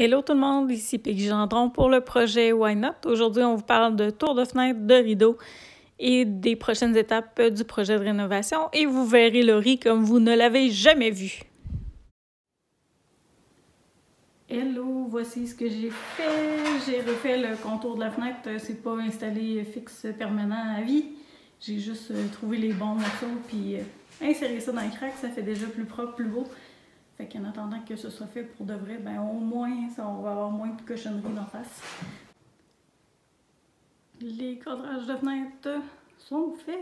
Hello tout le monde, ici Peggy Gendron pour le projet Why Not. Aujourd'hui, on vous parle de tour de fenêtre, de rideaux et des prochaines étapes du projet de rénovation. Et vous verrez Laurie comme vous ne l'avez jamais vu. Hello, voici ce que j'ai fait. J'ai refait le contour de la fenêtre. C'est pas installé fixe permanent à vie. J'ai juste trouvé les bons morceaux puis inséré ça dans le crack. Ça fait déjà plus propre, plus beau. Fait qu'en attendant que ce soit fait pour de vrai, ben au moins, ça, on va avoir moins de cochonneries d'en face. Les cadrages de fenêtres sont faits.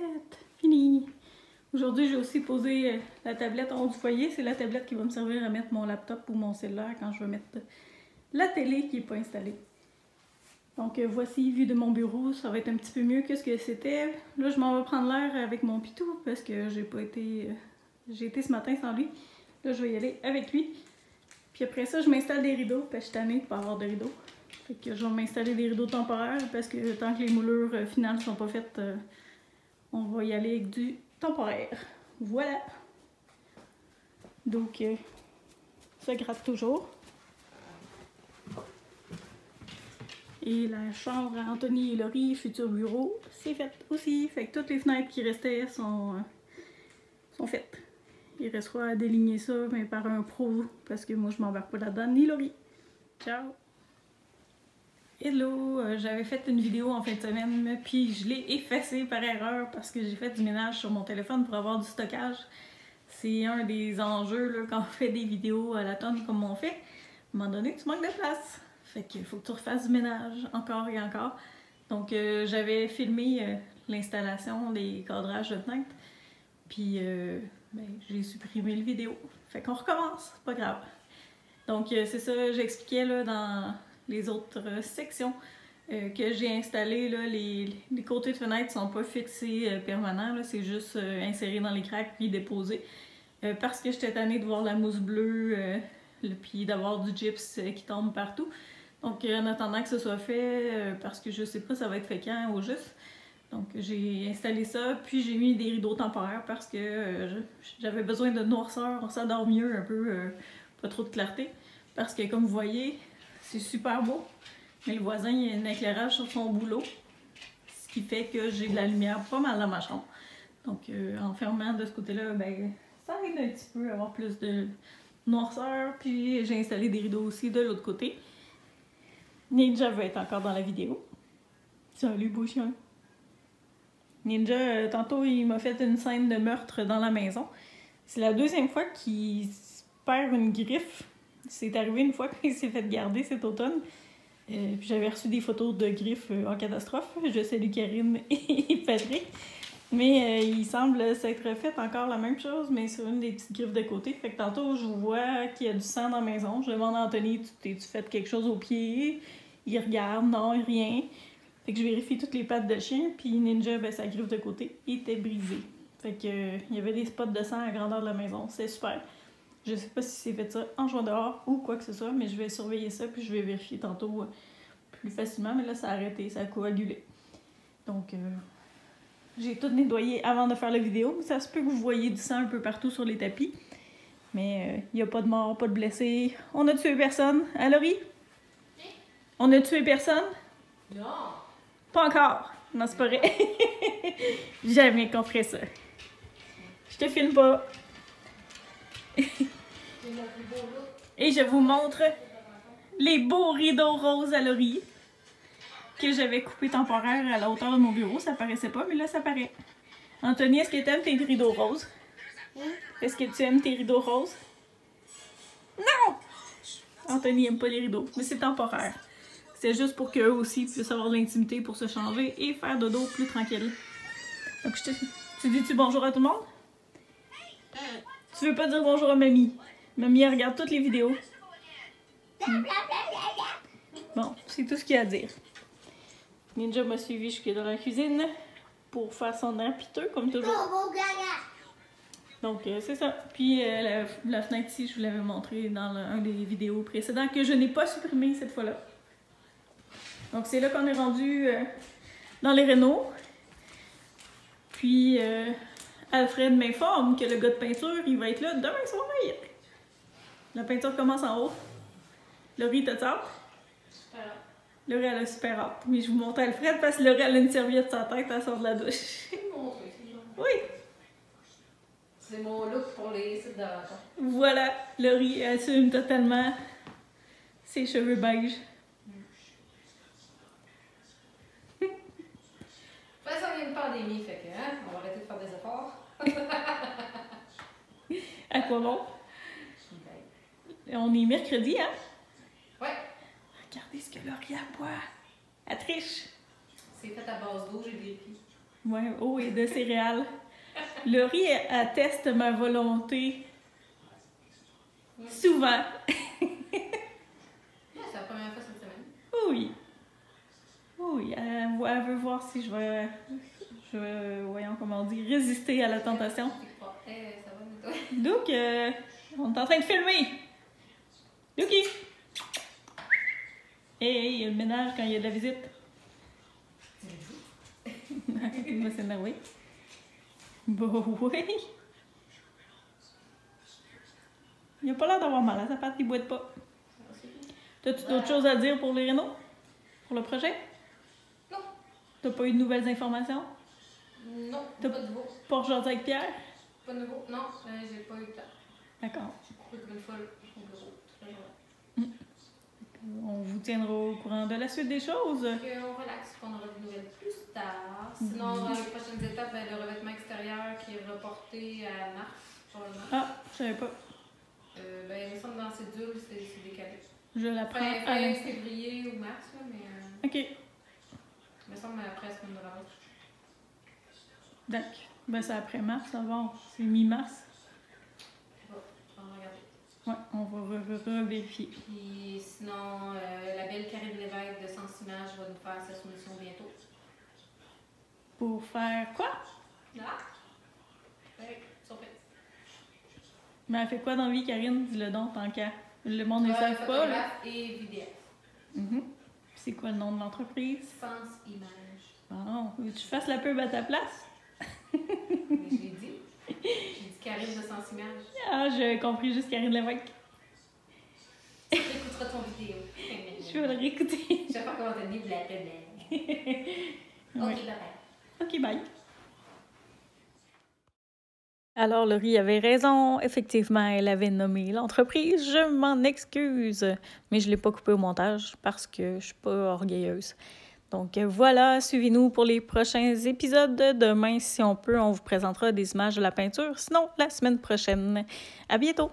Fini. Aujourd'hui, j'ai aussi posé la tablette en haut du foyer. C'est la tablette qui va me servir à mettre mon laptop ou mon cellulaire quand je vais mettre la télé qui n'est pas installée. Donc voici, vue de mon bureau. Ça va être un petit peu mieux que ce que c'était. Là, je m'en vais prendre l'air avec mon pitou parce que j'ai pas été... j'ai été ce matin sans lui. Là, je vais y aller avec lui. Puis après ça, je m'installe des rideaux, parce que je suis tannée de pas avoir de rideaux. Fait que je vais m'installer des rideaux temporaires, parce que tant que les moulures finales sont pas faites, on va y aller avec du temporaire. Voilà! Donc, ça gratte toujours. Et la chambre à Anthony et Laurie, futur bureau, c'est fait aussi. Fait que toutes les fenêtres qui restaient sont faites. Il restera à déligner ça, mais par un pro, parce que moi je m'embarque pas là-dedans, ni Laurie. Ciao! Hello! J'avais fait une vidéo en fin de semaine, puis je l'ai effacée par erreur parce que j'ai fait du ménage sur mon téléphone pour avoir du stockage. C'est un des enjeux là, quand on fait des vidéos à la tonne comme on fait. À un moment donné, tu manques de place. Fait qu'il faut que tu refasses du ménage encore et encore. Donc j'avais filmé l'installation des cadrages de fenêtres. Puis ben, j'ai supprimé le vidéo. Fait qu'on recommence, c'est pas grave. Donc c'est ça, j'expliquais là dans les autres sections que j'ai installé là, les côtés de fenêtre sont pas fixés permanents, c'est juste inséré dans les cracks puis déposé. Parce que j'étais tannée de voir la mousse bleue puis d'avoir du gyps qui tombe partout. Donc en attendant que ce soit fait, parce que je sais pas ça va être fait quand au juste. Donc j'ai installé ça, puis j'ai mis des rideaux temporaires parce que j'avais besoin de noirceur, ça dort mieux un peu, pas trop de clarté. Parce que comme vous voyez, c'est super beau, mais le voisin il a un éclairage sur son boulot, ce qui fait que j'ai de la lumière pas mal dans ma chambre. Donc en fermant de ce côté-là, ben ça aide un petit peu à avoir plus de noirceur, puis j'ai installé des rideaux aussi de l'autre côté. Ninja va être encore dans la vidéo. Salut beau chien! Ninja, tantôt, il m'a fait une scène de meurtre dans la maison. C'est la deuxième fois qu'il perd une griffe. C'est arrivé une fois qu'il s'est fait garder cet automne. Puis j'avais reçu des photos de griffes en catastrophe. Je salue Karine et Patrick. Mais il semble s'être fait encore la même chose, mais sur une des petites griffes de côté. Fait que tantôt, je vois qu'il y a du sang dans la maison. Je demande à Anthony, t'es-tu fait quelque chose au pied? Il regarde, non, rien. Fait que je vérifie toutes les pattes de chien, puis Ninja, ben, sa griffe de côté était brisée. Fait que il y avait des spots de sang à la grandeur de la maison, c'est super. Je sais pas si c'est fait ça en jouant dehors ou quoi que ce soit, mais je vais surveiller ça, puis je vais vérifier tantôt plus facilement. Mais là, ça a arrêté, ça a coagulé. Donc, j'ai tout nettoyé avant de faire la vidéo. Ça se peut que vous voyez du sang un peu partout sur les tapis. Mais il n'y a pas de mort, pas de blessés. On a tué personne. Hein, Laurie? On a tué personne? Non! Pas encore. Non, c'est pas vrai. Jamais qu'on ferait ça. Je te filme pas. Et je vous montre les beaux rideaux roses à Laurie que j'avais coupés temporaire à la hauteur de mon bureau. Ça paraissait pas, mais là, ça paraît. Anthony, est-ce que tu aimes tes rideaux roses? Est-ce que tu aimes tes rideaux roses? Non! Anthony aime pas les rideaux, mais c'est temporaire. C'est juste pour qu'eux aussi puissent avoir de l'intimité pour se changer et faire dodo plus tranquille. Donc, tu dis-tu bonjour à tout le monde? Tu veux pas dire bonjour à mamie? Mamie, elle regarde toutes les vidéos. Bon, c'est tout ce qu'il y a à dire. Ninja m'a suivi jusque dans la cuisine pour faire son air piteux, comme toujours. Donc, c'est ça. Puis, la fenêtre ici, je vous l'avais montré dans un des vidéos précédentes que je n'ai pas supprimé cette fois-là. Donc, c'est là qu'on est rendu dans les rénaux. Puis, Alfred m'informe que le gars de peinture, il va être là demain soir. La peinture commence en haut. Laurie, t'as hâte? Super hâte. Laurie, elle a super hâte. Mais je vous montre Alfred parce que Laurie, elle a une serviette sur la tête, elle sort de la douche. Oui! C'est mon look pour les sites de rencontre. Voilà, Laurie assume totalement ses cheveux beige. Après, ça vient une pandémie, fait que, hein, on va arrêter de faire des efforts. À quoi bon? Ben, On est mercredi, hein? ouais, Regardez ce que Laurie a boit. Elle triche. c'est fait à base d'eau, j'ai des pieds. Ouais, eau et de céréales. Laurie, elle teste ma volonté souvent. C'est la première fois cette semaine. Oui. Oui, elle veut voir si je vais, voyons comment on dit, résister à la tentation. Ça va, mais toi? Donc, on est en train de filmer. Lucky! Hey, il y a le ménage quand il y a de la visite. Il va s'énerver. Bon, oui. Il a pas l'air d'avoir mal à sa patte, il boite pas. T'as-tu d'autres choses à dire pour les rénaux? Pour le projet? Non. T'as pas eu de nouvelles informations? Non, T'as pas de nouveau. pas rejoint avec Pierre? Pas de nouveau. Non, j'ai pas eu le temps. D'accord. J'ai couru comme une folle au bureau toute la journée. On vous tiendra au courant de la suite des choses. On relaxe, on aura des nouvelles plus tard. Sinon, dans les prochaines étapes, le revêtement extérieur qui est reporté à mars, probablement. Ah, je savais pas. Il me semble que dans ces cédule, c'est décalé. Je l'apprends à Fin l'instant. février ou mars, là, mais OK. il me semble après la semaine de la rentrée. Donc, ben c'est après mars, avant. C'est mi-mars. Bon, on va regarder. Ouais, on va revérifier. Puis sinon, la belle Karine Lévesque de Sens Image va nous faire sa soumission bientôt. Pour faire quoi? Ah! Ouais, surprise. Mais elle fait quoi dans la vie, Karine? Dis-le donc, tant qu'à. Le monde ne le savent pas, là. Photographe et vidéaste. C'est quoi le nom de l'entreprise? Sens Image. Bon, veux-tu que je fasse la pub à ta place? Mais je l'ai dit. J'ai dit Karine de Sens Image. Ah, j'ai compris juste Karine Lévesque. Tu écouteras ton vidéo. Je vais le réécouter. Je sais pas comment t'as dit, vous l'appelez. Oui. Ok, bye. OK, bye. Alors, Laurie avait raison. Effectivement, elle avait nommé l'entreprise. Je m'en excuse. Mais je ne l'ai pas coupé au montage parce que je ne suis pas orgueilleuse. Donc voilà, suivez-nous pour les prochains épisodes. Demain, si on peut, on vous présentera des images de la peinture. Sinon, la semaine prochaine. À bientôt!